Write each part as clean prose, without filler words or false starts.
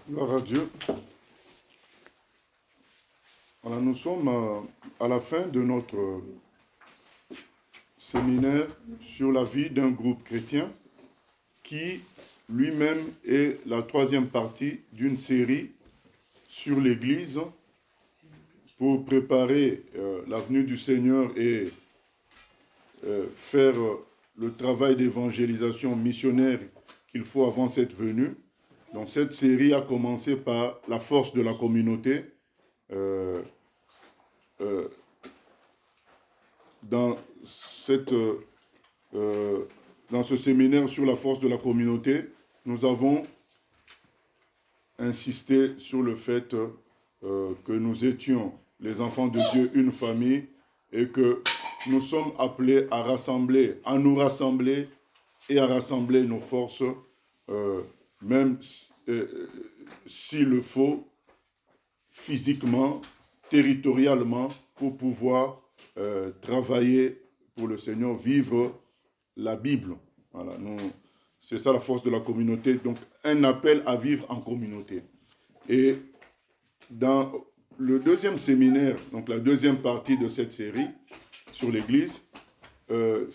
Gloire à Dieu. Alors nous sommes à la fin de notre séminaire sur la vie d'un groupe chrétien qui lui-même est la troisième partie d'une série sur l'Église pour préparer la venue du Seigneur et faire le travail d'évangélisation missionnaire qu'il faut avant cette venue. Donc cette série a commencé par la force de la communauté. Dans ce séminaire sur la force de la communauté, nous avons insisté sur le fait que nous étions les enfants de Dieu, une famille, et que nous sommes appelés à nous rassembler et à rassembler nos forces, même s'il le faut, physiquement, territorialement, pour pouvoir travailler pour le Seigneur, vivre la Bible. Voilà, c'est ça la force de la communauté. Donc, un appel à vivre en communauté. Et dans le deuxième séminaire, donc la deuxième partie de cette série sur l'Église, on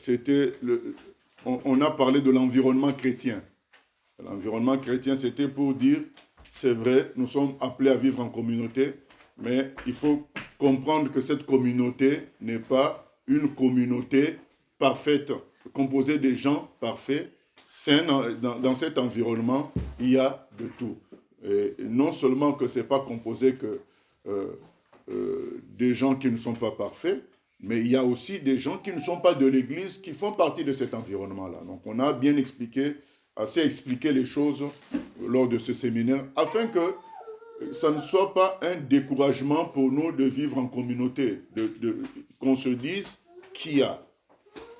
a parlé de l'environnement chrétien. L'environnement chrétien, c'était pour dire, c'est vrai, nous sommes appelés à vivre en communauté, mais il faut comprendre que cette communauté n'est pas une communauté parfaite, composée de gens parfaits, sains. Dans cet environnement, il y a de tout. Et non seulement que ce n'est pas composé que des gens qui ne sont pas parfaits, mais il y a aussi des gens qui ne sont pas de l'Église, qui font partie de cet environnement-là. Donc on a bien assez expliqué les choses lors de ce séminaire, afin que ça ne soit pas un découragement pour nous de vivre en communauté, qu'on se dise qu'il y a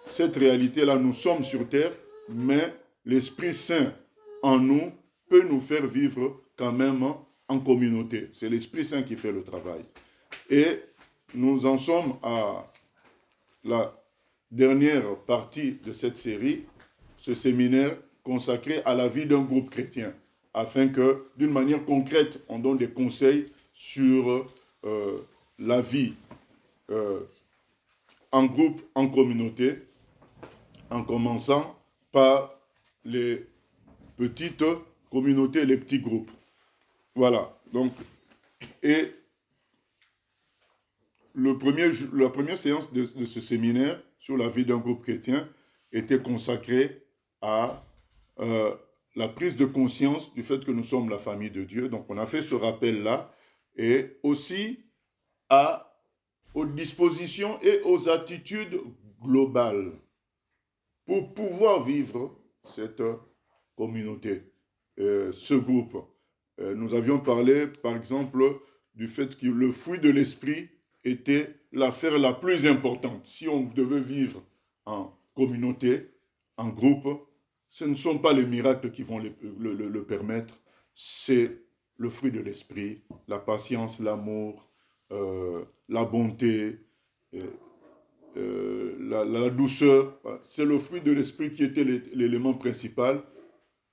cette réalité-là, nous sommes sur terre, mais l'Esprit Saint en nous peut nous faire vivre quand même en communauté. C'est l'Esprit Saint qui fait le travail. Et nous en sommes à la dernière partie de cette série, ce séminaire consacré à la vie d'un groupe chrétien, afin que, d'une manière concrète, on donne des conseils sur la vie en groupe, en communauté, en commençant par les petites communautés, les petits groupes. Voilà. Donc, et la première séance de ce séminaire sur la vie d'un groupe chrétien était consacrée à la prise de conscience du fait que nous sommes la famille de Dieu. Donc on a fait ce rappel-là, et aussi aux dispositions et aux attitudes globales pour pouvoir vivre cette communauté, ce groupe. Nous avions parlé, par exemple, du fait que le fruit de l'esprit était l'affaire la plus importante. Si on devait vivre en communauté, en groupe, ce ne sont pas les miracles qui vont le permettre, c'est le fruit de l'esprit, la patience, l'amour, la bonté, la douceur. C'est le fruit de l'esprit qui était l'élément principal,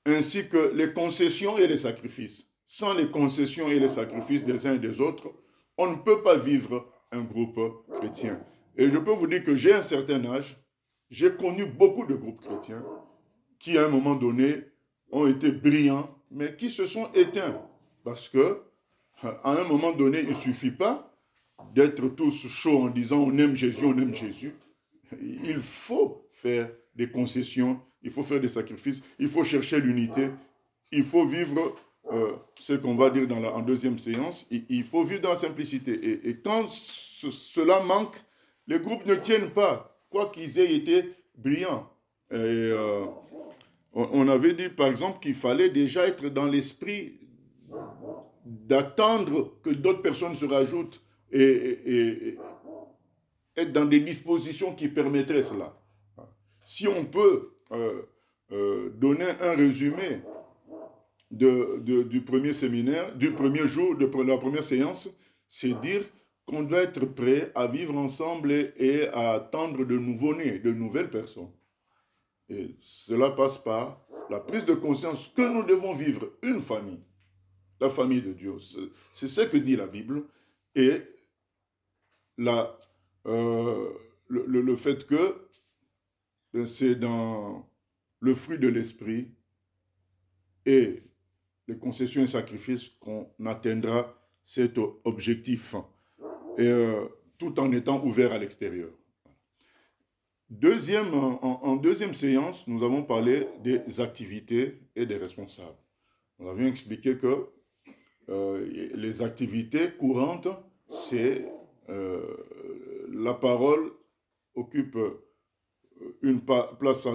ainsi que les concessions et les sacrifices. Sans les concessions et les sacrifices des uns et des autres, on ne peut pas vivre un groupe chrétien. Et je peux vous dire que j'ai un certain âge, j'ai connu beaucoup de groupes chrétiens qui, à un moment donné, ont été brillants, mais qui se sont éteints. Parce que, à un moment donné, il ne suffit pas d'être tous chauds en disant on aime Jésus, on aime Jésus. Il faut faire des concessions, il faut faire des sacrifices, il faut chercher l'unité, il faut vivre ce qu'on va dire en deuxième séance, il faut vivre dans la simplicité. Et quand cela manque, les groupes ne tiennent pas, quoi qu'ils aient été brillants. Et on avait dit, par exemple, qu'il fallait déjà être dans l'esprit d'attendre que d'autres personnes se rajoutent et être dans des dispositions qui permettraient cela. Si on peut donner un résumé du premier séminaire, du premier jour, de la première séance, c'est dire qu'on doit être prêt à vivre ensemble et à attendre de nouveau-nés, de nouvelles personnes. Et cela passe par la prise de conscience que nous devons vivre une famille. la famille de Dieu. C'est ce que dit la Bible. Et la, le fait que c'est dans le fruit de l'esprit et les concessions et sacrifices qu'on atteindra cet objectif, et, tout en étant ouvert à l'extérieur. En deuxième séance, nous avons parlé des activités et des responsables. Nous avions expliqué que les activités courantes, c'est la parole occupe une place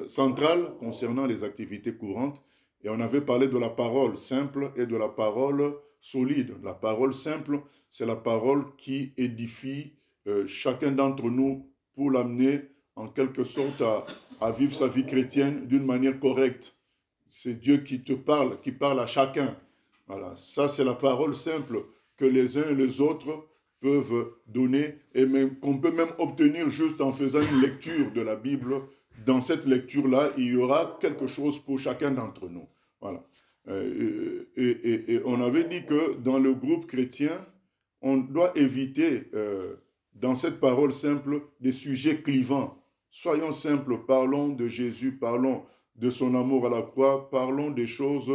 centrale concernant les activités courantes. Et on avait parlé de la parole simple et de la parole solide. La parole simple, c'est la parole qui édifie chacun d'entre nous pour l'amener en quelque sorte à vivre sa vie chrétienne d'une manière correcte. C'est Dieu qui te parle, qui parle à chacun. Voilà, ça c'est la parole simple que les uns et les autres peuvent donner et qu'on peut même obtenir juste en faisant une lecture de la Bible. Dans cette lecture-là, il y aura quelque chose pour chacun d'entre nous. Voilà. Et on avait dit que dans le groupe chrétien, on doit éviter dans cette parole simple des sujets clivants. Soyons simples, parlons de Jésus, parlons de son amour à la croix, parlons des choses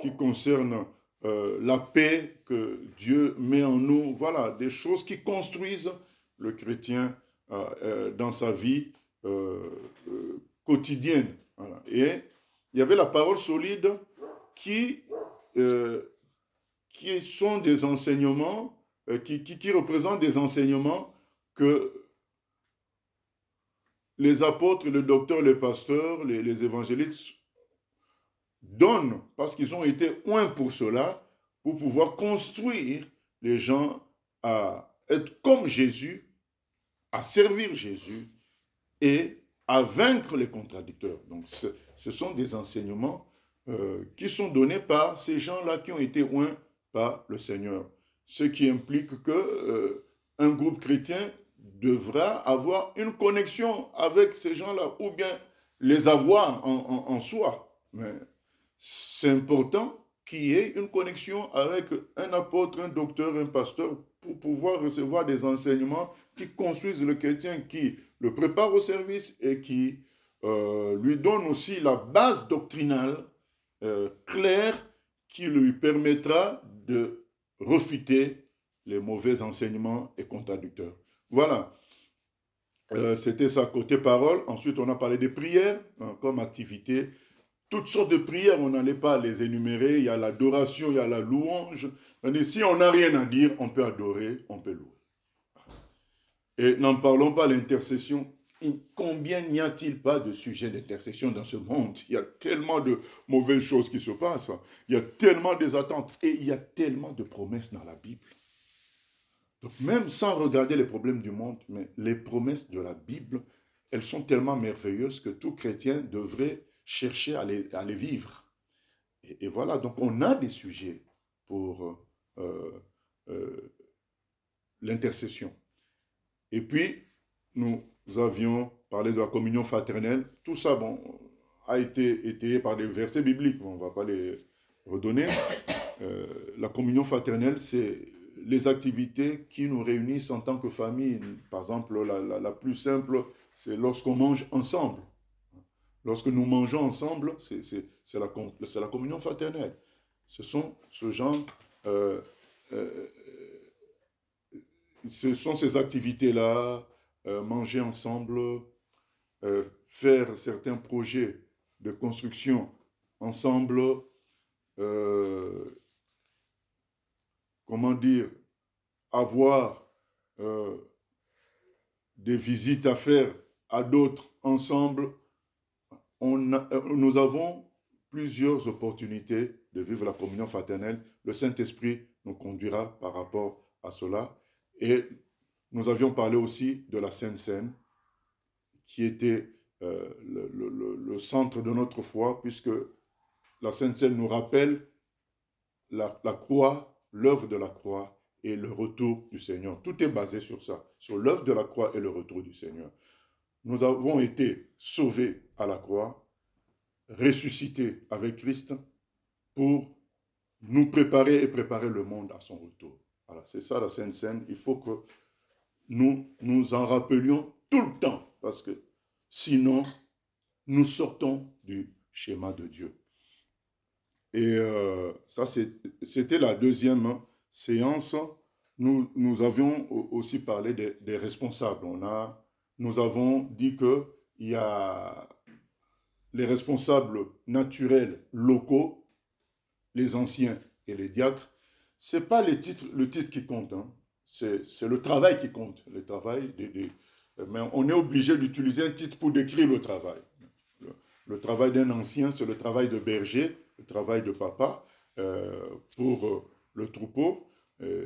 qui concernent la paix que Dieu met en nous. Voilà, des choses qui construisent le chrétien dans sa vie quotidienne. Voilà. Et il y avait la parole solide qui sont des enseignements, qui représentent des enseignements que les apôtres, les docteurs, les pasteurs, les évangélistes donnent parce qu'ils ont été oints pour cela, pour pouvoir construire les gens à être comme Jésus, à servir Jésus et à vaincre les contradicteurs. Donc ce sont des enseignements qui sont donnés par ces gens-là qui ont été oints par le Seigneur. Ce qui implique que un groupe chrétien devra avoir une connexion avec ces gens-là, ou bien les avoir en soi. Mais c'est important qu'il y ait une connexion avec un apôtre, un docteur, un pasteur, pour pouvoir recevoir des enseignements qui construisent le chrétien, qui le préparent au service et qui lui donnent aussi la base doctrinale claire qui lui permettra de refuter les mauvais enseignements et contradicteurs. Voilà. C'était ça côté parole. Ensuite, on a parlé des prières comme activité. Toutes sortes de prières, on n'allait pas les énumérer. Il y a l'adoration, il y a la louange. Si on n'a rien à dire, on peut adorer, on peut louer. Et n'en parlons pas, l'intercession. Combien n'y a-t-il pas de sujets d'intercession dans ce monde? Il y a tellement de mauvaises choses qui se passent. Il y a tellement des attentes. Et il y a tellement de promesses dans la Bible. Donc même sans regarder les problèmes du monde, mais les promesses de la Bible, elles sont tellement merveilleuses que tout chrétien devrait chercher à les vivre. Et voilà, donc on a des sujets pour l'intercession. Et puis, nous avions parlé de la communion fraternelle. Tout ça, bon, a été étayé par des versets bibliques. Bon, on ne va pas les redonner. La communion fraternelle, c'est les activités qui nous réunissent en tant que famille. Par exemple, la plus simple, c'est lorsqu'on mange ensemble. Lorsque nous mangeons ensemble, c'est la communion fraternelle. Ce sont ces activités-là, manger ensemble, faire certains projets de construction ensemble, comment dire, avoir des visites à faire à d'autres ensemble. Nous avons plusieurs opportunités de vivre la communion fraternelle. Le Saint-Esprit nous conduira par rapport à cela. Et nous avions parlé aussi de la Sainte Seine, qui était le centre de notre foi, puisque la Sainte Seine nous rappelle la croix, l'œuvre de la croix et le retour du Seigneur. Tout est basé sur ça, sur l'œuvre de la croix et le retour du Seigneur. Nous avons été sauvés à la croix, ressuscités avec Christ pour nous préparer et préparer le monde à son retour. Voilà, c'est ça la Sainte Seine. Il faut que nous nous en rappelions tout le temps, parce que sinon, nous sortons du schéma de Dieu. Et ça, c'était la deuxième séance. Nous avions aussi parlé des responsables. Nous avons dit qu'il y a les responsables naturels locaux, les anciens et les diacres. Ce n'est pas le titre qui compte, hein. C'est le travail qui compte. Le travail mais on est obligé d'utiliser un titre pour décrire le travail. Le travail d'un ancien, c'est le travail de berger, le travail de papa pour le troupeau.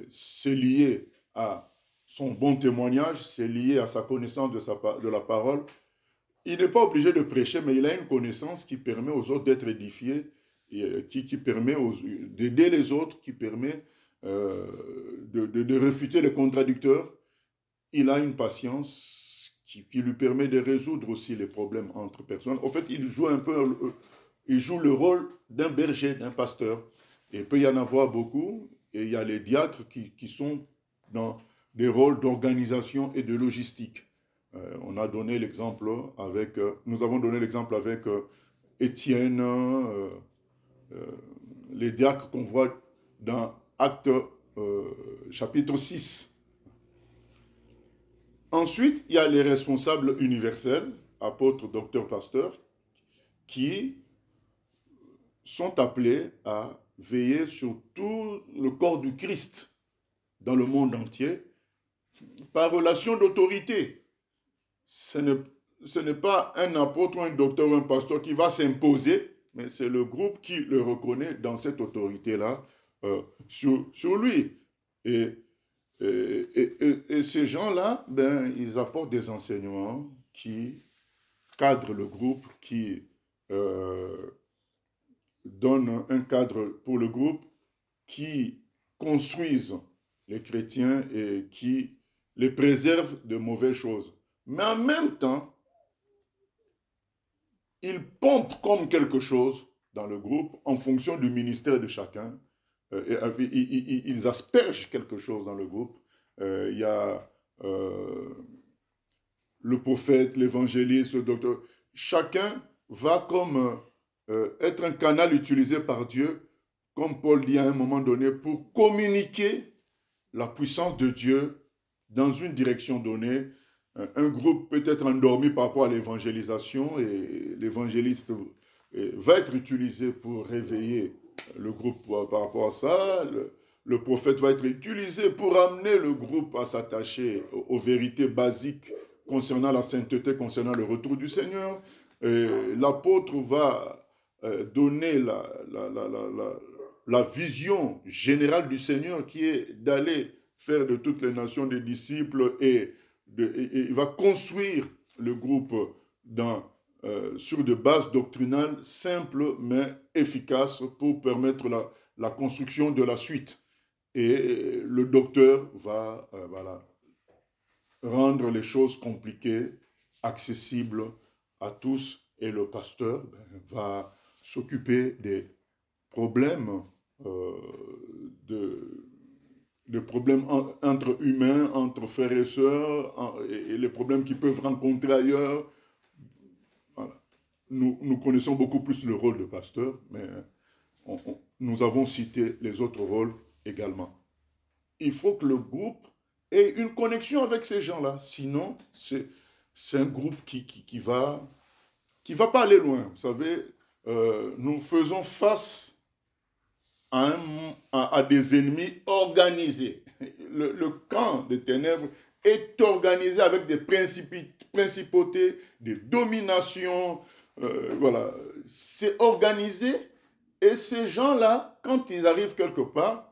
C'est lié à son bon témoignage, c'est lié à sa connaissance de la parole. Il n'est pas obligé de prêcher, mais il a une connaissance qui permet aux autres d'être édifiés, qui permet d'aider les autres, qui permet de réfuter les contradicteurs. Il a une patience qui lui permet de résoudre aussi les problèmes entre personnes. En fait, il joue le rôle d'un berger, d'un pasteur. Et il peut y en avoir beaucoup. Et il y a les diacres qui sont dans des rôles d'organisation et de logistique. On a donné l'exemple avec, nous avons donné l'exemple avec Étienne, les diacres qu'on voit dans Actes chapitre 6. Ensuite, il y a les responsables universels, apôtres, docteurs, pasteurs, qui sont appelés à veiller sur tout le corps du Christ dans le monde entier par relation d'autorité. Ce n'est pas un apôtre, un docteur ou un pasteur qui va s'imposer, mais c'est le groupe qui le reconnaît dans cette autorité-là sur lui. Et ces gens-là, ils apportent des enseignements qui cadrent le groupe, qui donnent un cadre pour le groupe, qui construisent les chrétiens et qui les préservent de mauvaises choses. Mais en même temps, ils pompent comme quelque chose dans le groupe en fonction du ministère de chacun. Ils aspergent quelque chose dans le groupe. Il y a le prophète, l'évangéliste, le docteur. Chacun va comme être un canal utilisé par Dieu, comme Paul dit à un moment donné, pour communiquer la puissance de Dieu dans une direction donnée. Un groupe peut être endormi par rapport à l'évangélisation et l'évangéliste va être utilisé pour réveiller le groupe par rapport à ça. Le prophète va être utilisé pour amener le groupe à s'attacher aux vérités basiques concernant la sainteté, concernant le retour du Seigneur. L'apôtre va donner la vision générale du Seigneur qui est d'aller faire de toutes les nations des disciples et il va construire le groupe sur de bases doctrinales simples mais efficaces pour permettre la construction de la suite. Et le docteur va rendre les choses compliquées, accessibles à tous. Et le pasteur va s'occuper des problèmes de problèmes entre humains, entre frères et sœurs, et les problèmes qu'ils peuvent rencontrer ailleurs. Voilà. Nous connaissons beaucoup plus le rôle de pasteur, mais nous avons cité les autres rôles également. Il faut que le groupe ait une connexion avec ces gens-là, sinon c'est un groupe qui va pas aller loin. Vous savez, nous faisons face à des ennemis organisés. Le camp des ténèbres est organisé avec des principautés, des dominations. Voilà. C'est organisé et ces gens-là, quand ils arrivent quelque part,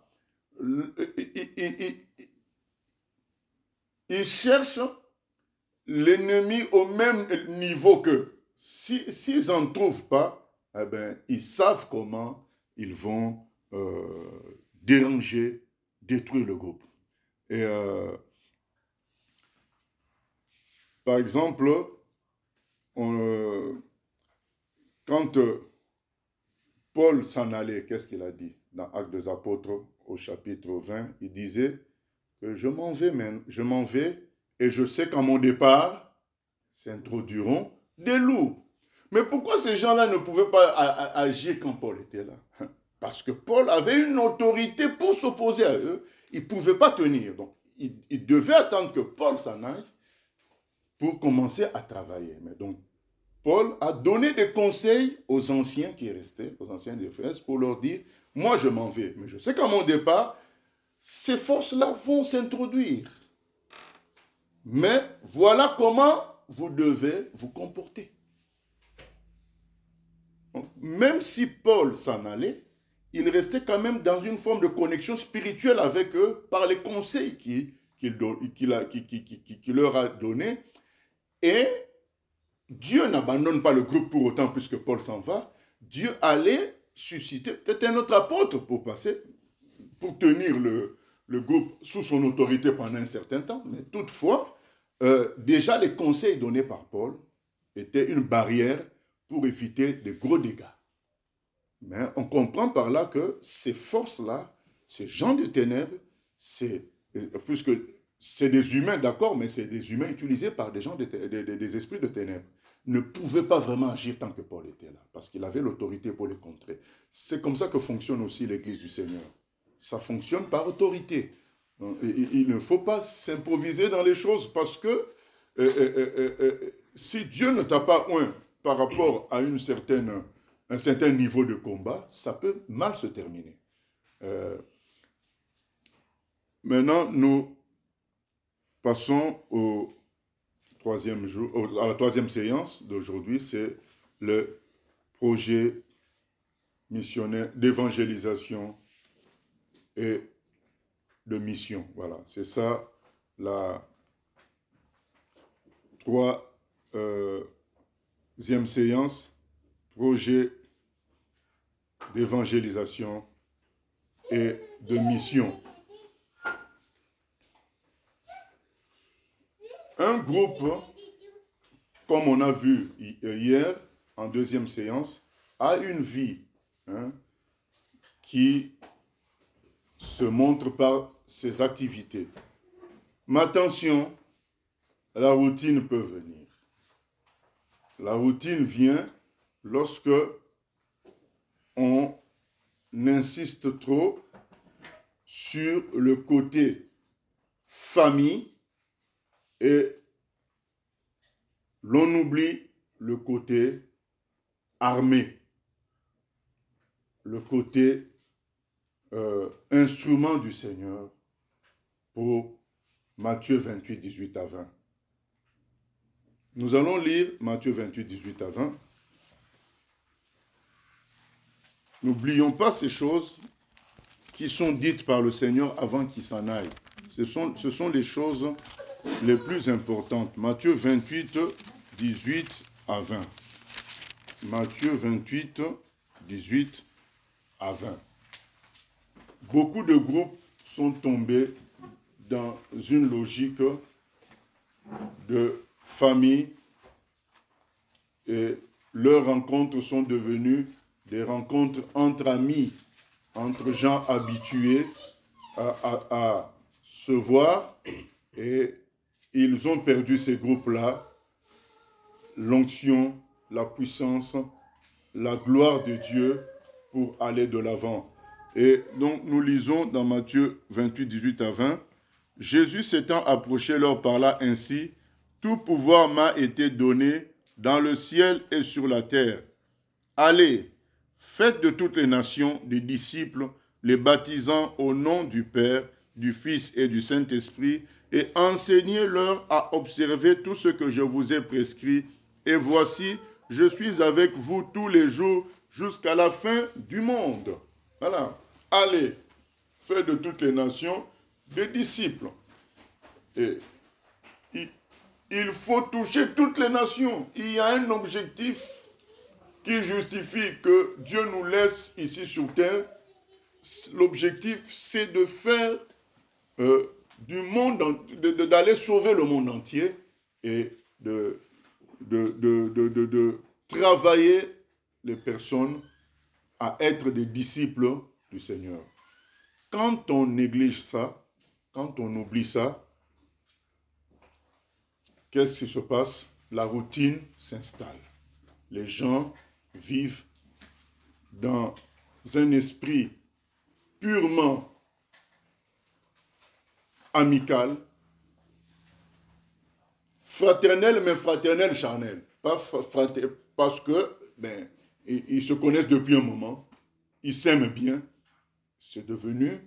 ils cherchent l'ennemi au même niveau qu'eux. S'ils n'en trouvent pas, eh ben, ils savent comment ils vont déranger, détruire le groupe. Et par exemple, quand Paul s'en allait, qu'est-ce qu'il a dit? dans Actes des Apôtres au chapitre 20, il disait que je m'en vais, je m'en vais et je sais qu'à mon départ s'introduiront des loups. Mais pourquoi ces gens-là ne pouvaient pas agir quand Paul était là? Parce que Paul avait une autorité pour s'opposer à eux. Il ne pouvait pas tenir. Donc, il devait attendre que Paul s'en aille pour commencer à travailler. Mais donc, Paul a donné des conseils aux anciens qui restaient, aux anciens d'Éphèse, pour leur dire, moi je m'en vais, mais je sais qu'à mon départ, ces forces-là vont s'introduire. Mais voilà comment vous devez vous comporter. Donc, même si Paul s'en allait, il restait quand même dans une forme de connexion spirituelle avec eux par les conseils qu'il leur a donnés. Et Dieu n'abandonne pas le groupe pour autant puisque Paul s'en va. Dieu allait susciter peut-être un autre apôtre pour passer, pour tenir le groupe sous son autorité pendant un certain temps. Mais toutefois, déjà les conseils donnés par Paul étaient une barrière pour éviter de gros dégâts. Mais on comprend par là que ces forces-là, ces gens de ténèbres, puisque c'est des humains, d'accord, mais c'est des humains utilisés par des gens, des esprits de ténèbres, ne pouvaient pas vraiment agir tant que Paul était là, parce qu'il avait l'autorité pour les contrer. C'est comme ça que fonctionne aussi l'Église du Seigneur. Ça fonctionne par autorité. Il ne faut pas s'improviser dans les choses, parce que si Dieu ne t'a pas oint par rapport à un certain niveau de combat, ça peut mal se terminer. Maintenant, nous passons à la troisième séance d'aujourd'hui, c'est le projet missionnaire d'évangélisation et de mission. Voilà, c'est ça la troisième séance, projet d'évangélisation et de mission. Un groupe, comme on a vu hier en deuxième séance, a une vie qui se montre par ses activités. Mais attention, la routine peut venir. La routine vient lorsque on insiste trop sur le côté famille et l'on oublie le côté armée, le côté instrument du Seigneur pour Matthieu 28, 18 à 20. Nous allons lire Matthieu 28, 18 à 20. N'oublions pas ces choses qui sont dites par le Seigneur avant qu'il s'en aille. Ce sont les choses les plus importantes. Matthieu 28, 18 à 20. Matthieu 28, 18 à 20. Beaucoup de groupes sont tombés dans une logique de famille et leurs rencontres sont devenues des rencontres entre amis, entre gens habitués à se voir, et ils ont perdu ces groupes-là, l'onction, la puissance, la gloire de Dieu pour aller de l'avant. Et donc nous lisons dans Matthieu 28, 18 à 20, « Jésus s'étant approché leur parla ainsi, « Tout pouvoir m'a été donné dans le ciel et sur la terre. Allez, faites de toutes les nations des disciples, les baptisant au nom du Père, du Fils et du Saint-Esprit, et enseignez-leur à observer tout ce que je vous ai prescrit. Et voici, je suis avec vous tous les jours jusqu'à la fin du monde. » Voilà. Allez, faites de toutes les nations des disciples. Et il faut toucher toutes les nations. Il y a un objectif qui justifie que Dieu nous laisse ici sur terre. L'objectif, c'est de faire d'aller sauver le monde entier et de travailler les personnes à être des disciples du Seigneur. Quand on néglige ça, quand on oublie ça, qu'est-ce qui se passe? La routine s'installe. Les gens vivent dans un esprit purement amical, fraternel, mais fraternel charnel. Parce que ils se connaissent depuis un moment, ils s'aiment bien. C'est devenu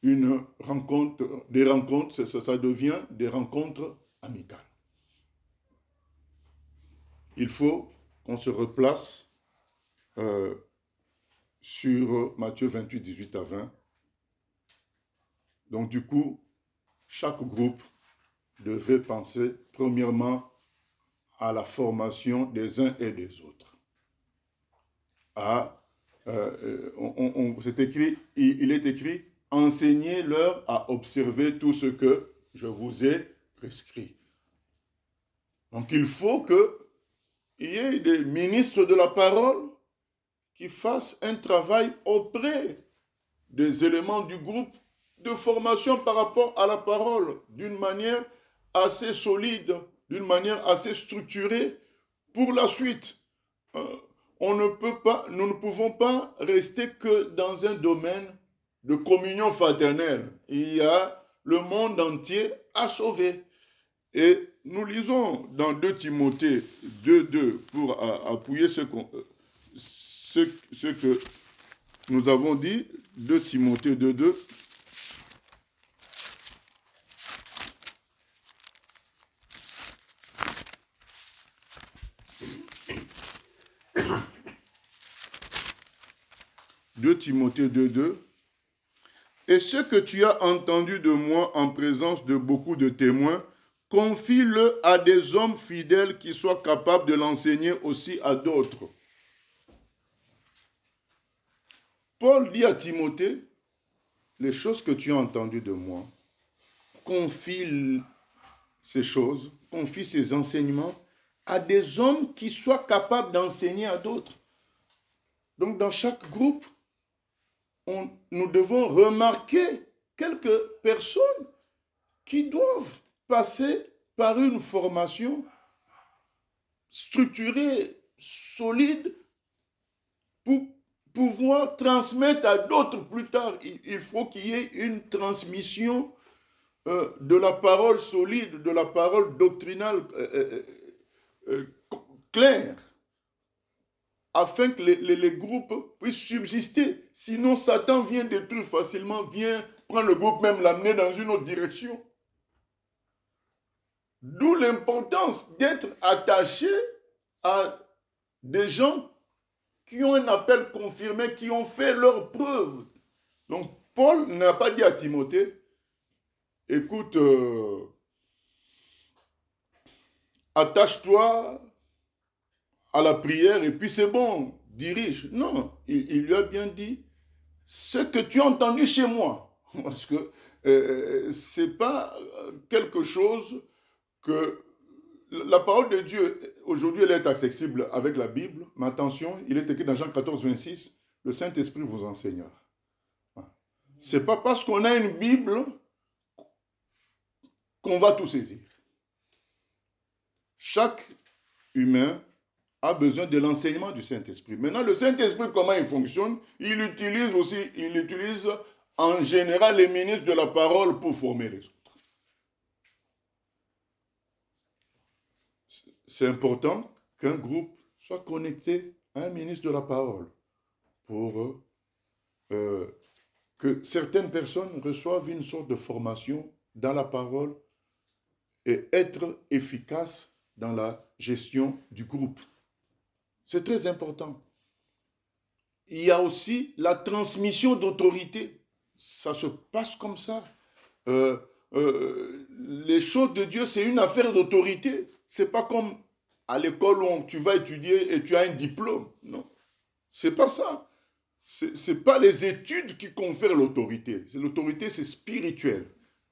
une rencontre, des rencontres, ça devient des rencontres amicales. Il faut qu'on se replace sur Matthieu 28, 18 à 20. Donc du coup, chaque groupe devrait penser premièrement à la formation des uns et des autres. C'est écrit, il est écrit, enseignez-leur à observer tout ce que je vous ai prescrit. Donc il faut qu'il y ait des ministres de la parole qui fassent un travail auprès des éléments du groupe de formation par rapport à la parole, d'une manière assez solide, d'une manière assez structurée pour la suite. Nous ne pouvons pas rester que dans un domaine de communion fraternelle. Il y a le monde entier à sauver. Et nous lisons dans 2 Timothée 2.2 pour appuyer ce que nous avons dit. 2 Timothée 2.2. Timothée 2.2. Et ce que tu as entendu de moi en présence de beaucoup de témoins, confie-le à des hommes fidèles qui soient capables de l'enseigner aussi à d'autres. Paul dit à Timothée, les choses que tu as entendues de moi, confie ces choses, confie ces enseignements à des hommes qui soient capables d'enseigner à d'autres. Donc dans chaque groupe, nous devons remarquer quelques personnes qui doivent passer par une formation structurée, solide, pour pouvoir transmettre à d'autres plus tard. Il faut qu'il y ait une transmission de la parole solide, de la parole doctrinale claire, afin que les groupes puissent subsister. Sinon, Satan vient détruire facilement, vient prendre le groupe, même l'amener dans une autre direction. D'où l'importance d'être attaché à des gens qui ont un appel confirmé, qui ont fait leurs preuves. Donc, Paul n'a pas dit à Timothée, écoute, attache-toi à la prière et puis c'est bon, dirige. Non, il lui a bien dit ce que tu as entendu chez moi. Parce que ce n'est pas quelque chose que... La parole de Dieu, aujourd'hui, elle est accessible avec la Bible. Mais attention, il est écrit dans Jean 14, 26, le Saint-Esprit vous enseignera. Ce n'est pas parce qu'on a une Bible qu'on va tout saisir. Chaque humain a besoin de l'enseignement du Saint-Esprit. Maintenant, le Saint-Esprit, comment il fonctionne? Il utilise en général les ministres de la parole pour former les autres. C'est important qu'un groupe soit connecté à un ministre de la parole pour que certaines personnes reçoivent une sorte de formation dans la parole et être efficaces dans la gestion du groupe. C'est très important. Il y a aussi la transmission d'autorité. Ça se passe comme ça. Les choses de Dieu, c'est une affaire d'autorité. Ce n'est pas comme à l'école où tu vas étudier et tu as un diplôme. Non, ce n'est pas ça. Ce n'est pas les études qui confèrent l'autorité. L'autorité, c'est spirituel.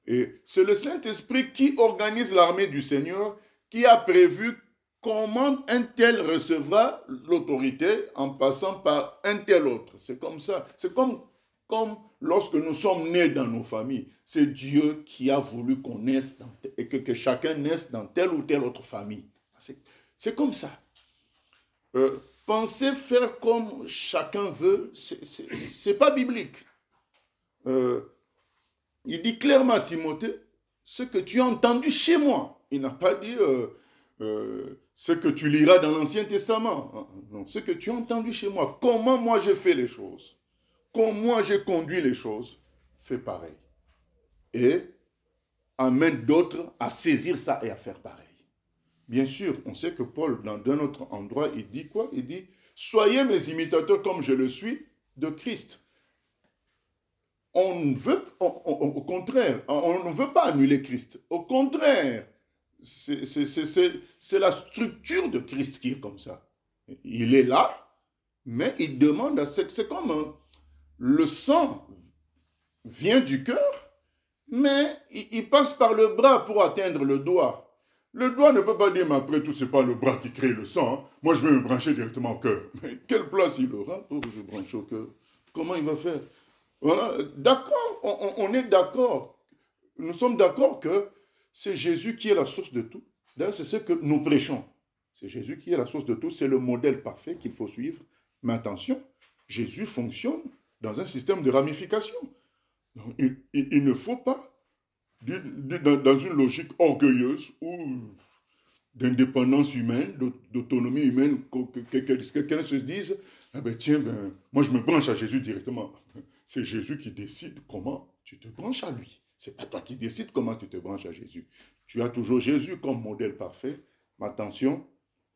Et c'est le Saint-Esprit qui organise l'armée du Seigneur, qui a prévu comment un tel recevra l'autorité en passant par un tel autre. C'est comme ça. C'est comme comme lorsque nous sommes nés dans nos familles. C'est Dieu qui a voulu qu'on naisse et que chacun naisse dans telle ou telle autre famille. C'est comme ça. Penser faire comme chacun veut, c'est pas biblique. Il dit clairement à Timothée, ce que tu as entendu chez moi. Il n'a pas dit ce que tu liras dans l'Ancien Testament. Non, ce que tu as entendu chez moi. Comment moi j'ai fait les choses. Comment moi j'ai conduit les choses. Fais pareil. Et amène d'autres à saisir ça et à faire pareil. Bien sûr, on sait que Paul, dans un autre endroit, il dit quoi? Il dit, soyez mes imitateurs comme je le suis de Christ. On veut, au contraire, on ne veut pas annuler Christ. Au contraire, c'est la structure de Christ qui est comme ça. Il est là, mais il demande à ce que c'est comme le sang vient du cœur, mais il passe par le bras pour atteindre le doigt. Le doigt ne peut pas dire, mais après tout, ce n'est pas le bras qui crée le sang. Hein. Moi, je vais me brancher directement au cœur. Mais quelle place il aura pour se brancher au cœur? Comment il va faire? Voilà, d'accord, on est d'accord. Nous sommes d'accord que c'est Jésus qui est la source de tout. D'ailleurs, c'est ce que nous prêchons. C'est Jésus qui est la source de tout. C'est le modèle parfait qu'il faut suivre. Mais attention, Jésus fonctionne dans un système de ramification. Donc, il ne faut pas, dans une logique orgueilleuse ou d'indépendance humaine, d'autonomie humaine, que quelqu'un se dise, ah ben tiens, moi je me branche à Jésus directement. C'est Jésus qui décide comment tu te branches à lui. C'est pas toi qui décides comment tu te branches à Jésus. Tu as toujours Jésus comme modèle parfait. Mais attention,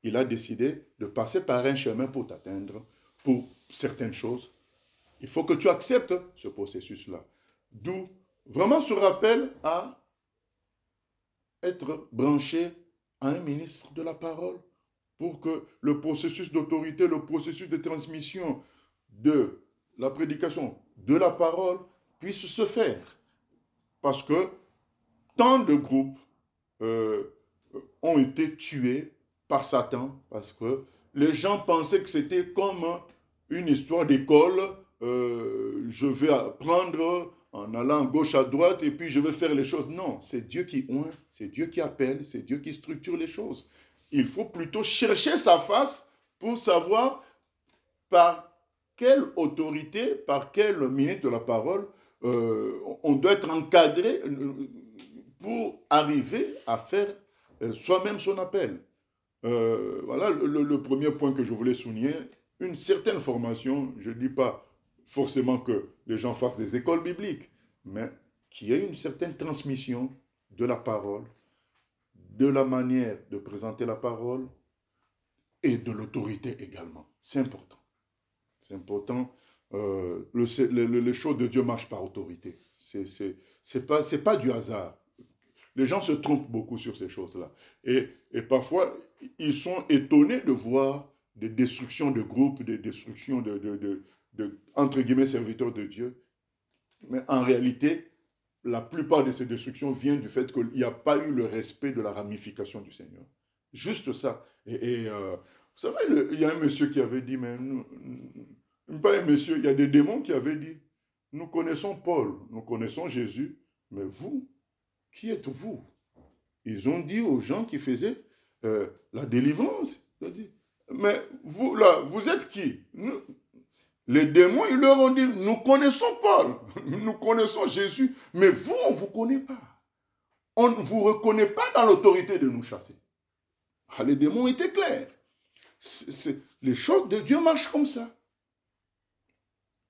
il a décidé de passer par un chemin pour t'atteindre, pour certaines choses. Il faut que tu acceptes ce processus-là. D'où vraiment ce rappel à être branché à un ministre de la parole pour que le processus d'autorité, le processus de transmission de la prédication, de la parole, puisse se faire. Parce que tant de groupes ont été tués par Satan, parce que les gens pensaient que c'était comme une histoire d'école, je vais apprendre en allant gauche à droite et puis je vais faire les choses. Non, c'est Dieu qui oint, c'est Dieu qui appelle, c'est Dieu qui structure les choses. Il faut plutôt chercher sa face pour savoir par quelle autorité, par quel ministre de la parole on doit être encadré pour arriver à faire soi-même son appel. Voilà le premier point que je voulais souligner. Une certaine formation, je ne dis pas forcément que les gens fassent des écoles bibliques, mais qu'il y ait une certaine transmission de la parole, de la manière de présenter la parole et de l'autorité également. C'est important. C'est important. Les choses de Dieu marchent par autorité. C'est pas du hasard. Les gens se trompent beaucoup sur ces choses-là. Et parfois, ils sont étonnés de voir des destructions de groupes, des destructions de entre guillemets, serviteurs de Dieu. Mais en réalité, la plupart de ces destructions viennent du fait qu'il n'y a pas eu le respect de la ramification du Seigneur. Juste ça. Vous savez, il y a un monsieur qui avait dit, mais pas un monsieur, il y a des démons qui avaient dit, nous connaissons Paul, nous connaissons Jésus, mais vous, qui êtes-vous? Ils ont dit aux gens qui faisaient la délivrance. Ils ont dit, mais vous, là, vous êtes qui? Les démons, ils leur ont dit, nous connaissons Paul, nous connaissons Jésus, mais vous, on ne vous connaît pas. On ne vous reconnaît pas dans l'autorité de nous chasser. Ah, les démons étaient clairs. Les choses de Dieu marchent comme ça.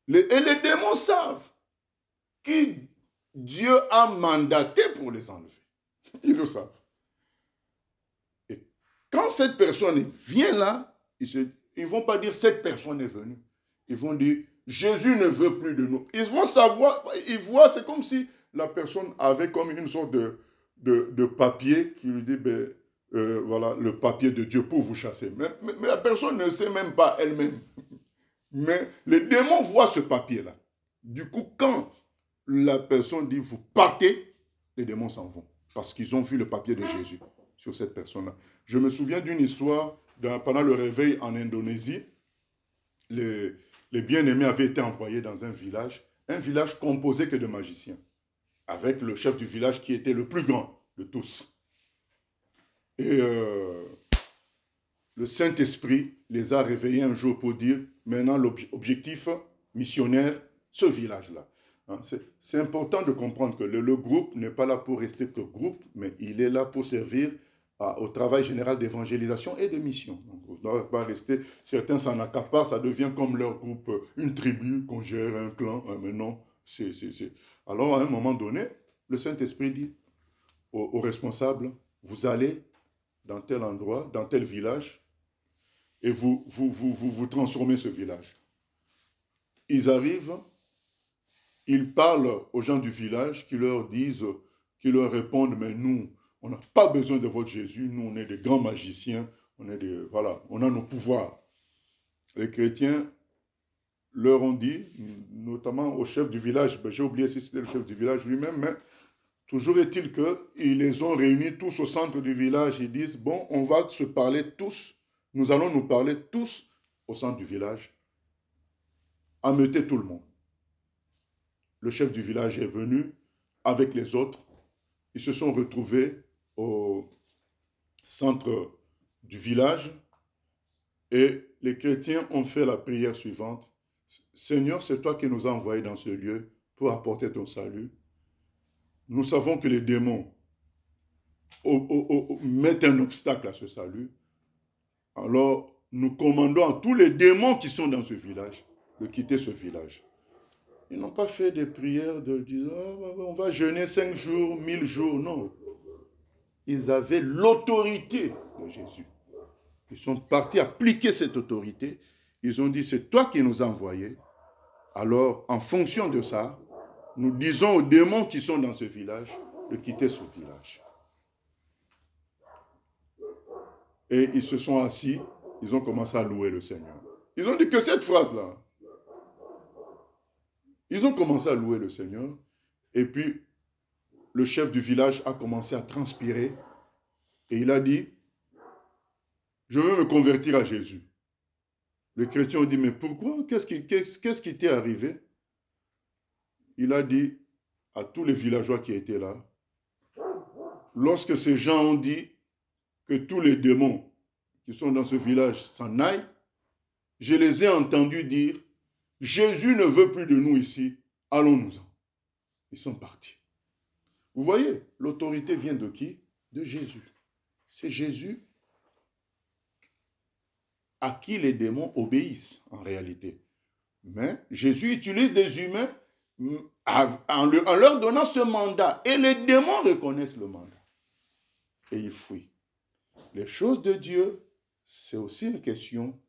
Et les démons savent qui Dieu a mandaté pour les enlever. Ils le savent. Et quand cette personne vient là, ils ne vont pas dire cette personne est venue. Ils vont dire Jésus ne veut plus de nous. Ils vont savoir, ils voient, c'est comme si la personne avait comme une sorte de papier qui lui dit voilà le papier de Dieu pour vous chasser. Mais la personne ne sait même pas elle-même. Mais les démons voient ce papier-là. Du coup, quand la personne dit vous partez, les démons s'en vont. Parce qu'ils ont vu le papier de Jésus sur cette personne-là. Je me souviens d'une histoire pendant le réveil en Indonésie. Les bien-aimés avaient été envoyés dans un village. un village composé que de magiciens, avec le chef du village qui était le plus grand de tous. Et le Saint-Esprit les a réveillés un jour pour dire, maintenant l'objectif missionnaire, ce village-là. Hein, c'est important de comprendre que le groupe n'est pas là pour rester que groupe, mais il est là pour servir au travail général d'évangélisation et de mission. Donc, on ne doit pas rester, certains s'en accaparent, ça devient comme leur groupe, une tribu qu'on gère, un clan, mais non. Alors, à un moment donné, le Saint-Esprit dit aux responsables, vous allez dans tel endroit, dans tel village, et vous transformez ce village. Ils arrivent, ils parlent aux gens du village qui leur disent, qui leur répondent, mais nous, on n'a pas besoin de votre Jésus, nous on est des grands magiciens, on a nos pouvoirs. Les chrétiens leur ont dit, notamment au chef du village, j'ai oublié si c'était le chef du village lui-même, mais toujours est-il qu'ils les ont réunis tous au centre du village, ils disent, bon, on va se parler tous, nous allons nous parler tous au centre du village, ameuter tout le monde. Le chef du village est venu avec les autres, ils se sont retrouvés au centre du village et les chrétiens ont fait la prière suivante. Seigneur, c'est toi qui nous as envoyés dans ce lieu pour apporter ton salut. Nous savons que les démons mettent un obstacle à ce salut. Alors, nous commandons à tous les démons qui sont dans ce village de quitter ce village. Ils n'ont pas fait des prières de dire oh, on va jeûner 5 jours, 1000 jours. Non. Ils avaient l'autorité de Jésus. Ils sont partis appliquer cette autorité. Ils ont dit c'est toi qui nous as envoyés. Alors, en fonction de ça, nous disons aux démons qui sont dans ce village de quitter ce village. Et ils se sont assis, ils ont commencé à louer le Seigneur. Ils ont dit que cette phrase-là. Ils ont commencé à louer le Seigneur. Et puis, le chef du village a commencé à transpirer. Et il a dit, je veux me convertir à Jésus. Les chrétiens ont dit, mais pourquoi? Qu'est-ce qui t'est arrivé? Il a dit à tous les villageois qui étaient là, lorsque ces gens ont dit que tous les démons qui sont dans ce village s'en aillent, je les ai entendus dire, Jésus ne veut plus de nous ici, allons-nous-en. Ils sont partis. Vous voyez, l'autorité vient de qui? De Jésus. C'est Jésus à qui les démons obéissent en réalité. Mais Jésus utilise des humains en leur donnant ce mandat. Et les démons reconnaissent le mandat. Et ils fuient. Les choses de Dieu, c'est aussi une question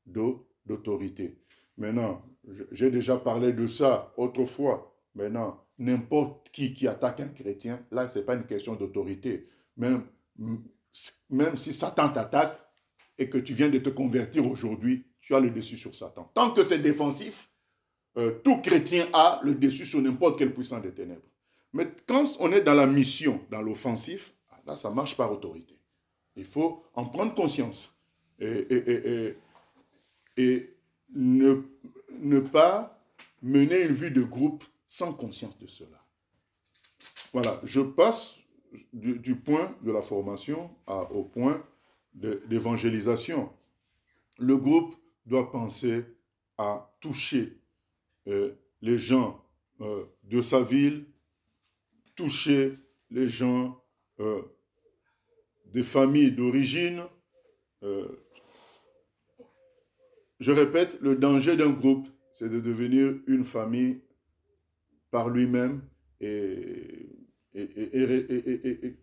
d'autorité. Maintenant, j'ai déjà parlé de ça autrefois. Maintenant, n'importe qui attaque un chrétien, là, ce n'est pas une question d'autorité. Même si Satan t'attaque et que tu viens de te convertir aujourd'hui, tu as le dessus sur Satan. Tant que c'est défensif, tout chrétien a le dessus sur n'importe quelle puissance des ténèbres. Mais quand on est dans la mission, dans l'offensif, là, ça marche par autorité. Il faut en prendre conscience et ne pas mener une vie de groupe sans conscience de cela. Voilà, je passe du point de la formation au point d'évangélisation. Le groupe doit penser à toucher les gens de sa ville, toucher les gens des familles d'origine. Je répète, le danger d'un groupe, c'est de devenir une famille par lui-même et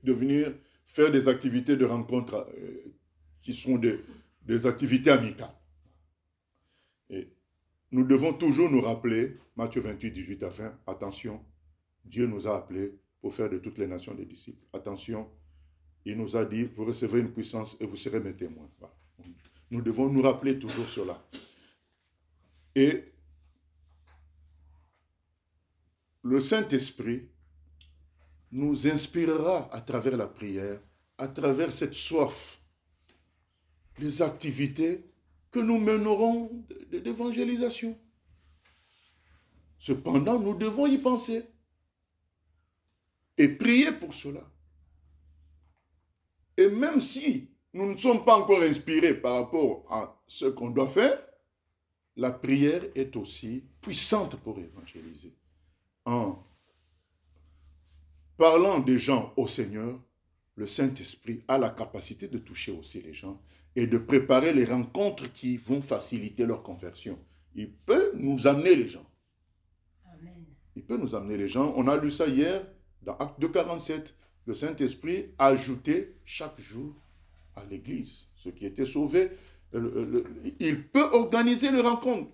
devenir, faire des activités de rencontre qui sont des activités amicales. Et nous devons toujours nous rappeler, Matthieu 28, 18 à 20, attention, Dieu nous a appelés pour faire de toutes les nations des disciples. Attention, il nous a dit, vous recevrez une puissance et vous serez mes témoins. Voilà. Nous devons nous rappeler toujours cela. Et le Saint-Esprit nous inspirera à travers la prière, à travers cette soif, les activités que nous mènerons d'évangélisation. Cependant, nous devons y penser et prier pour cela. Et même si nous ne sommes pas encore inspirés par rapport à ce qu'on doit faire, la prière est aussi puissante pour évangéliser. En parlant des gens au Seigneur, le Saint-Esprit a la capacité de toucher aussi les gens et de préparer les rencontres qui vont faciliter leur conversion. Il peut nous amener les gens. Amen. Il peut nous amener les gens. On a lu ça hier dans Acte 2,47. Le Saint-Esprit a ajouté chaque jour à l'Église ceux qui étaient sauvés. Il peut organiser les rencontres.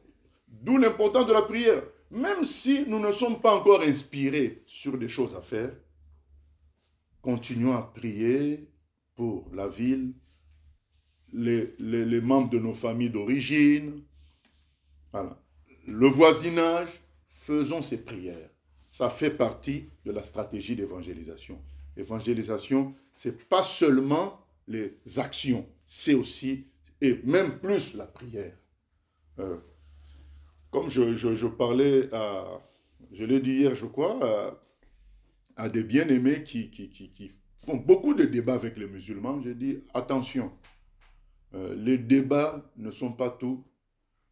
D'où l'importance de la prière. Même si nous ne sommes pas encore inspirés sur des choses à faire, continuons à prier pour la ville, les membres de nos familles d'origine, voilà. Le voisinage, faisons ces prières. Ça fait partie de la stratégie d'évangélisation. L'évangélisation, ce n'est pas seulement les actions, c'est aussi, et même plus, la prière. Comme je parlais, je l'ai dit hier, je crois, à des bien-aimés qui font beaucoup de débats avec les musulmans, j'ai dit, attention, les débats ne sont pas tout.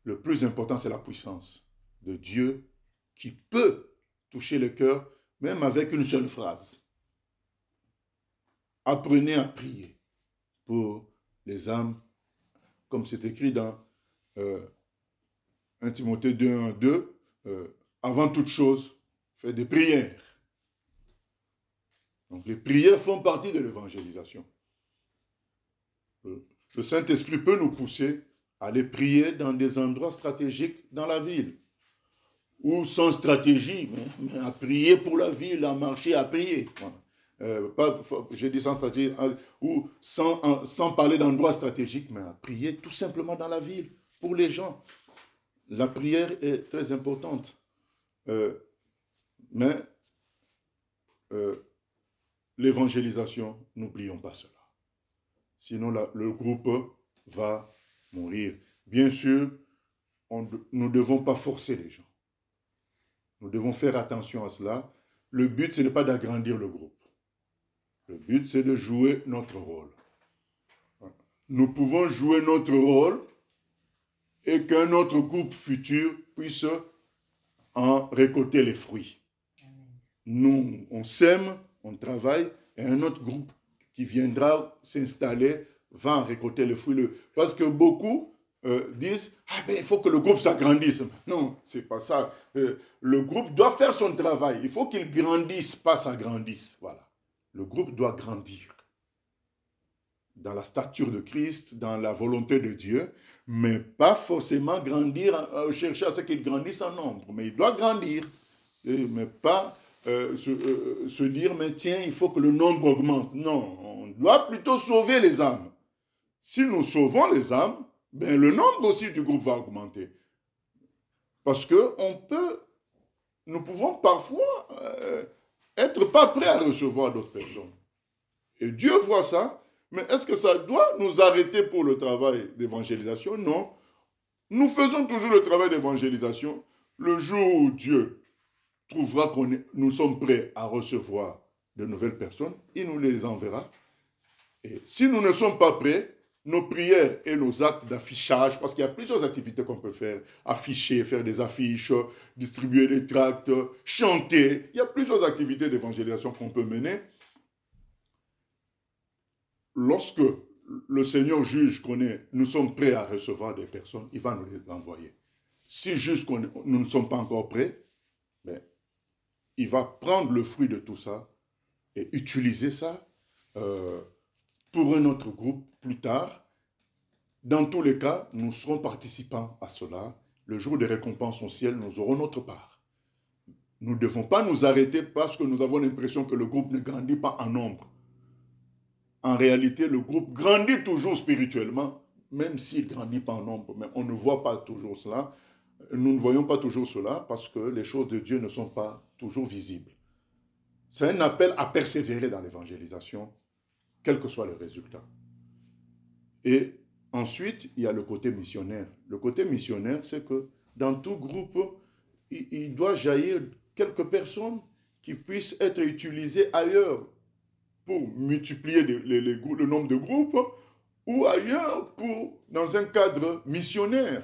Le plus important, c'est la puissance de Dieu qui peut toucher le cœur, même avec une seule phrase. Apprenez à prier pour les âmes, comme c'est écrit dans 1 Timothée 2:1-2, avant toute chose, faites des prières. Donc les prières font partie de l'évangélisation. Le Saint-Esprit peut nous pousser à aller prier dans des endroits stratégiques dans la ville. Ou sans stratégie, mais à prier pour la ville, à marcher, à prier. J'ai dit sans stratégie, ou sans parler d'endroits stratégiques, mais à prier tout simplement dans la ville, pour les gens. La prière est très importante. Mais l'évangélisation, n'oublions pas cela. Sinon, le groupe va mourir. Bien sûr, nous ne devons pas forcer les gens. Nous devons faire attention à cela. Le but, ce n'est pas d'agrandir le groupe. Le but, c'est de jouer notre rôle. Nous pouvons jouer notre rôle et qu'un autre groupe futur puisse en récolter les fruits. Nous, on sème, on travaille, et un autre groupe qui viendra s'installer va en récolter les fruits. Parce que beaucoup disent, ah ben il faut que le groupe s'agrandisse. Non, c'est pas ça. Le groupe doit faire son travail. Il faut qu'il grandisse, pas s'agrandisse. Voilà. Le groupe doit grandir dans la stature de Christ, dans la volonté de Dieu, mais pas forcément grandir, chercher à ce qu'il grandisse en nombre. Mais il doit grandir, mais pas se dire, mais tiens, il faut que le nombre augmente. Non, on doit plutôt sauver les âmes. Si nous sauvons les âmes, ben le nombre aussi du groupe va augmenter. Parce que nous pouvons parfois être pas prêts à recevoir d'autres personnes. Et Dieu voit ça, mais est-ce que ça doit nous arrêter pour le travail d'évangélisation? Non. Nous faisons toujours le travail d'évangélisation. Le jour où Dieu trouvera que nous sommes prêts à recevoir de nouvelles personnes, il nous les enverra. Et si nous ne sommes pas prêts, nos prières et nos actes d'affichage, parce qu'il y a plusieurs activités qu'on peut faire, afficher, faire des affiches, distribuer des tracts, chanter, il y a plusieurs activités d'évangélisation qu'on peut mener. Lorsque le Seigneur juge nous sommes prêts à recevoir des personnes, il va nous les envoyer. Si juge nous ne sommes pas encore prêts, ben, il va prendre le fruit de tout ça et utiliser ça pour un autre groupe plus tard. Dans tous les cas, nous serons participants à cela. Le jour des récompenses au ciel, nous aurons notre part. Nous ne devons pas nous arrêter parce que nous avons l'impression que le groupe ne grandit pas en nombre. En réalité, le groupe grandit toujours spirituellement, même s'il ne grandit pas en nombre. Mais on ne voit pas toujours cela. Nous ne voyons pas toujours cela parce que les choses de Dieu ne sont pas toujours visibles. C'est un appel à persévérer dans l'évangélisation, quel que soit le résultat. Et ensuite, il y a le côté missionnaire. Le côté missionnaire, c'est que dans tout groupe, il doit jaillir quelques personnes qui puissent être utilisées ailleurs pour multiplier le nombre de groupes ou ailleurs dans un cadre missionnaire.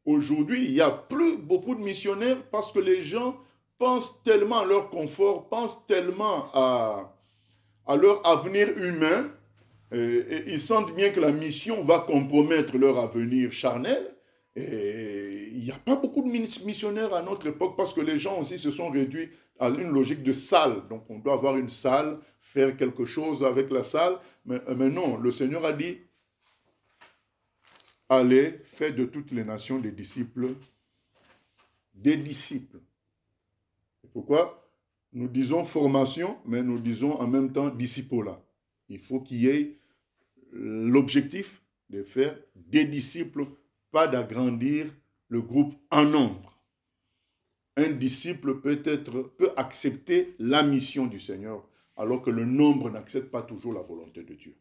Aujourd'hui, il n'y a plus beaucoup de missionnaires parce que les gens pensent tellement à leur confort, pensent tellement à leur avenir humain, et ils sentent bien que la mission va compromettre leur avenir charnel. Et il n'y a pas beaucoup de missionnaires à notre époque parce que les gens aussi se sont réduits à une logique de salle. Donc on doit avoir une salle, faire quelque chose avec la salle. Mais non, le Seigneur a dit, allez, faites de toutes les nations des disciples. Des disciples. Et pourquoi nous disons formation, mais nous disons en même temps discipolat. Il faut qu'il y ait l'objectif de faire des disciples, pas d'agrandir le groupe en nombre. Un disciple peut accepter la mission du Seigneur, alors que le nombre n'accepte pas toujours la volonté de Dieu.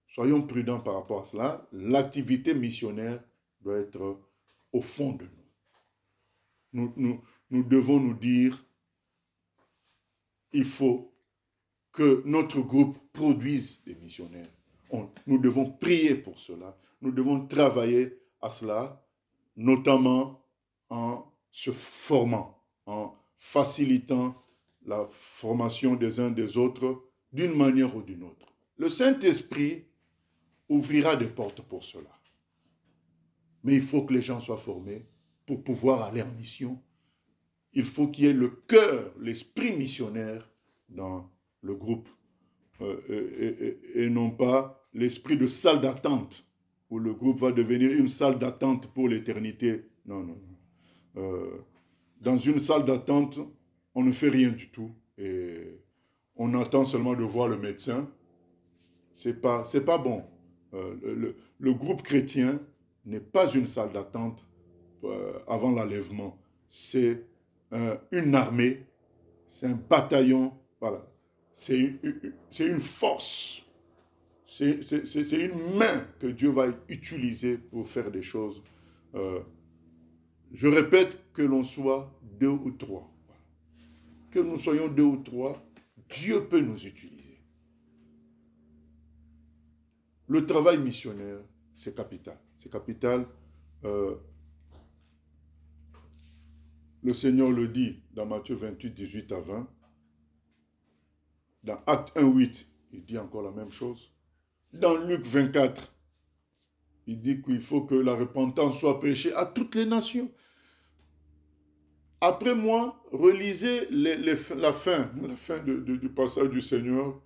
Soyons prudents par rapport à cela. L'activité missionnaire doit être au fond de nous. Nous devons nous dire, il faut que notre groupe produise des missionnaires. Nous devons prier pour cela. Nous devons travailler à cela, notamment en se formant, en facilitant la formation des uns des autres d'une manière ou d'une autre. Le Saint-Esprit ouvrira des portes pour cela. Mais il faut que les gens soient formés pour pouvoir aller en mission. Il faut qu'il y ait le cœur, l'esprit missionnaire dans le groupe et non pas l'esprit de salle d'attente où le groupe va devenir une salle d'attente pour l'éternité. Non, non, non. Dans une salle d'attente, on ne fait rien du tout et on attend seulement de voir le médecin. C'est pas bon. Le groupe chrétien n'est pas une salle d'attente avant l'enlèvement. C'est une armée, c'est un bataillon, voilà. C'est une force, c'est une main que Dieu va utiliser pour faire des choses. Je répète, que l'on soit 2 ou 3. Que nous soyons 2 ou 3, Dieu peut nous utiliser. Le travail missionnaire, c'est capital. C'est capital. Le Seigneur le dit dans Matthieu 28, 18 à 20. Dans Acte 1, 8, il dit encore la même chose. Dans Luc 24, il dit qu'il faut que la repentance soit prêchée à toutes les nations. Après moi, relisez la fin du passage du Seigneur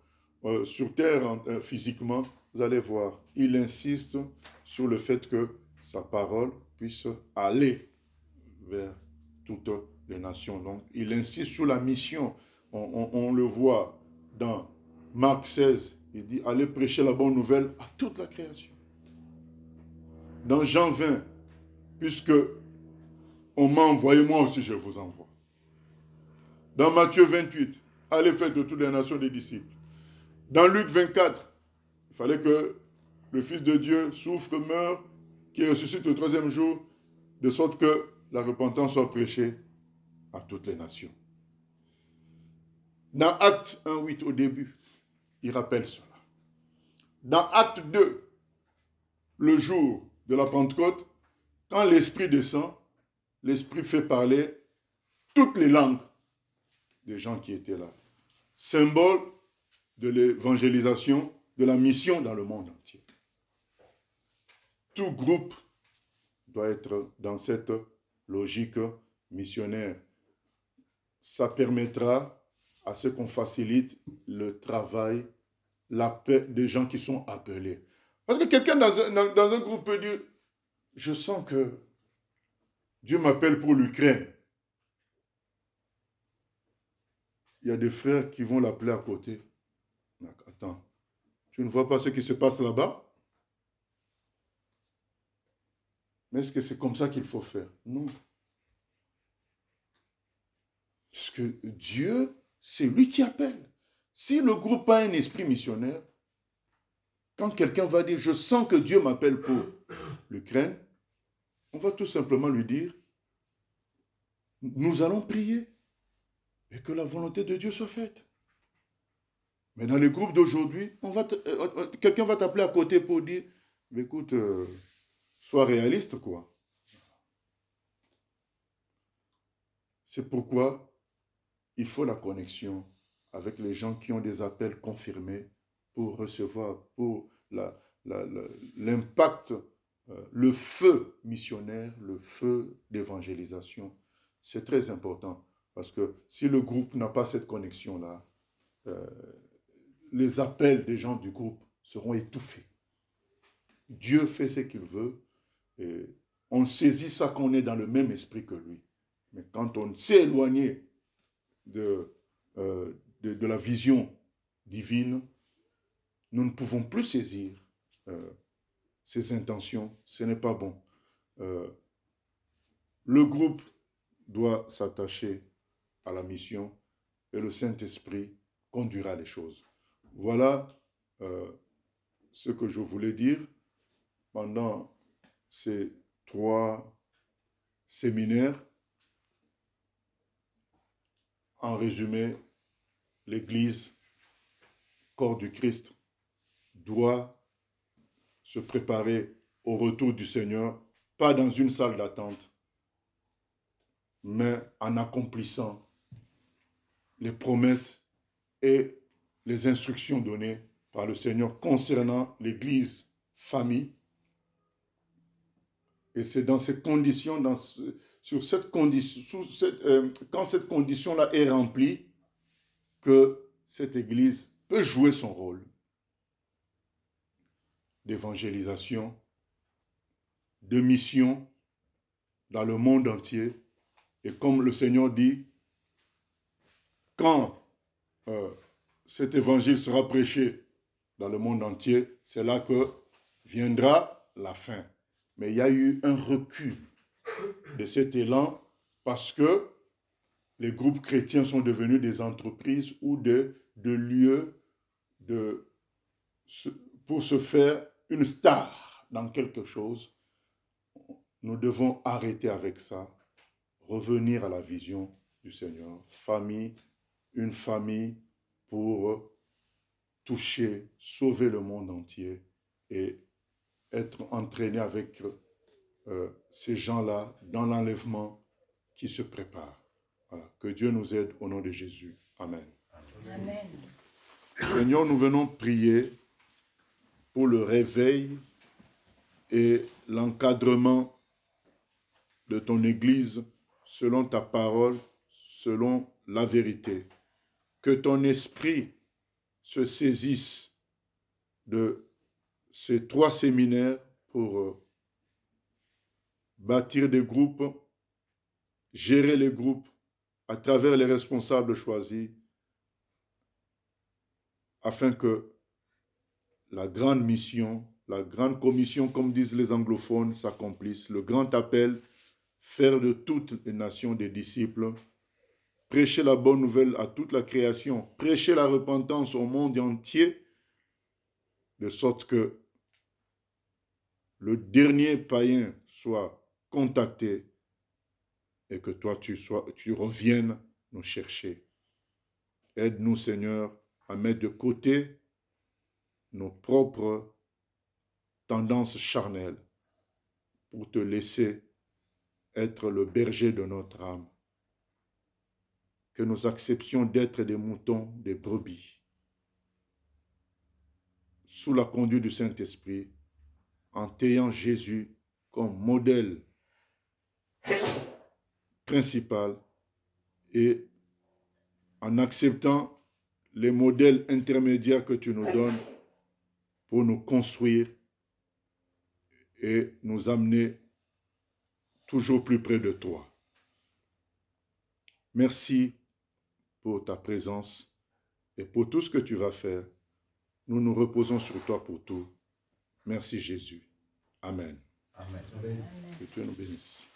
sur terre physiquement. Vous allez voir, il insiste sur le fait que sa parole puisse aller vers toutes les nations. Donc, il insiste sur la mission. On le voit dans Marc 16, il dit, allez prêcher la bonne nouvelle à toute la création. Dans Jean 20, puisque on m'a envoyé, moi aussi je vous envoie. Dans Matthieu 28, allez faire de toutes les nations des disciples. Dans Luc 24, il fallait que le Fils de Dieu souffre, meure, qu'il ressuscite le 3e jour, de sorte que la repentance soit prêchée à toutes les nations. Dans Acte 1, 8, au début, il rappelle cela. Dans Acte 2, le jour de la Pentecôte, quand l'Esprit descend, l'Esprit fait parler toutes les langues des gens qui étaient là. Symbole de l'évangélisation, de la mission dans le monde entier. Tout groupe doit être dans cette logique missionnaire. Ça permettra à ce qu'on facilite le travail, la paix des gens qui sont appelés. Parce que quelqu'un dans un groupe peut dire, je sens que Dieu m'appelle pour l'Ukraine. Il y a des frères qui vont l'appeler à côté. Attends, tu ne vois pas ce qui se passe là-bas? Mais est-ce que c'est comme ça qu'il faut faire? Non. Parce que Dieu, c'est lui qui appelle. Si le groupe a un esprit missionnaire, quand quelqu'un va dire, je sens que Dieu m'appelle pour l'Ukraine, on va tout simplement lui dire, nous allons prier et que la volonté de Dieu soit faite. Mais dans les groupes d'aujourd'hui, quelqu'un va t'appeler à côté pour dire, écoute, sois réaliste, quoi. C'est pourquoi il faut la connexion avec les gens qui ont des appels confirmés pour recevoir, pour l'impact, le feu missionnaire, le feu d'évangélisation. C'est très important parce que si le groupe n'a pas cette connexion-là, les appels des gens du groupe seront étouffés. Dieu fait ce qu'il veut et on saisit ça qu'on est dans le même esprit que lui. Mais quand on s'est éloigné de la vision divine, nous ne pouvons plus saisir ses intentions. Ce n'est pas bon. Le groupe doit s'attacher à la mission et le Saint-Esprit conduira les choses. Voilà ce que je voulais dire pendant ces 3 séminaires. En résumé, l'Église, corps du Christ, doit se préparer au retour du Seigneur, pas dans une salle d'attente, mais en accomplissant les promesses et les instructions données par le Seigneur concernant l'Église famille. Et c'est dans ces conditions, quand cette condition-là est remplie, que cette Église peut jouer son rôle d'évangélisation, de mission dans le monde entier. Et comme le Seigneur dit, quand cet évangile sera prêché dans le monde entier, c'est là que viendra la fin. Mais il y a eu un recul de cet élan parce que les groupes chrétiens sont devenus des entreprises ou de lieux pour se faire une star dans quelque chose. Nous devons arrêter avec ça, revenir à la vision du Seigneur. Une famille pour toucher, sauver le monde entier et être entraîné avec ces gens-là dans l'enlèvement qui se prépare. Voilà. Que Dieu nous aide au nom de Jésus. Amen. Amen. Seigneur, nous venons prier pour le réveil et l'encadrement de ton Église selon ta parole, selon la vérité. Que ton esprit se saisisse de ces 3 séminaires pour bâtir des groupes, gérer les groupes à travers les responsables choisis, afin que la grande mission, la grande commission, comme disent les anglophones, s'accomplisse. Le grand appel, faire de toutes les nations des disciples, prêcher la bonne nouvelle à toute la création, prêcher la repentance au monde entier, de sorte que le dernier païen soit contacté et que toi, tu reviennes nous chercher. Aide-nous, Seigneur, à mettre de côté nos propres tendances charnelles pour te laisser être le berger de notre âme. Que nous acceptions d'être des moutons, des brebis, sous la conduite du Saint-Esprit, en ayant Jésus comme modèle principal et en acceptant les modèles intermédiaires que tu nous donnes pour nous construire et nous amener toujours plus près de toi. Merci pour ta présence et pour tout ce que tu vas faire. Nous nous reposons sur toi pour tout. Merci Jésus. Amen. Amen. Que Dieu nous bénisse.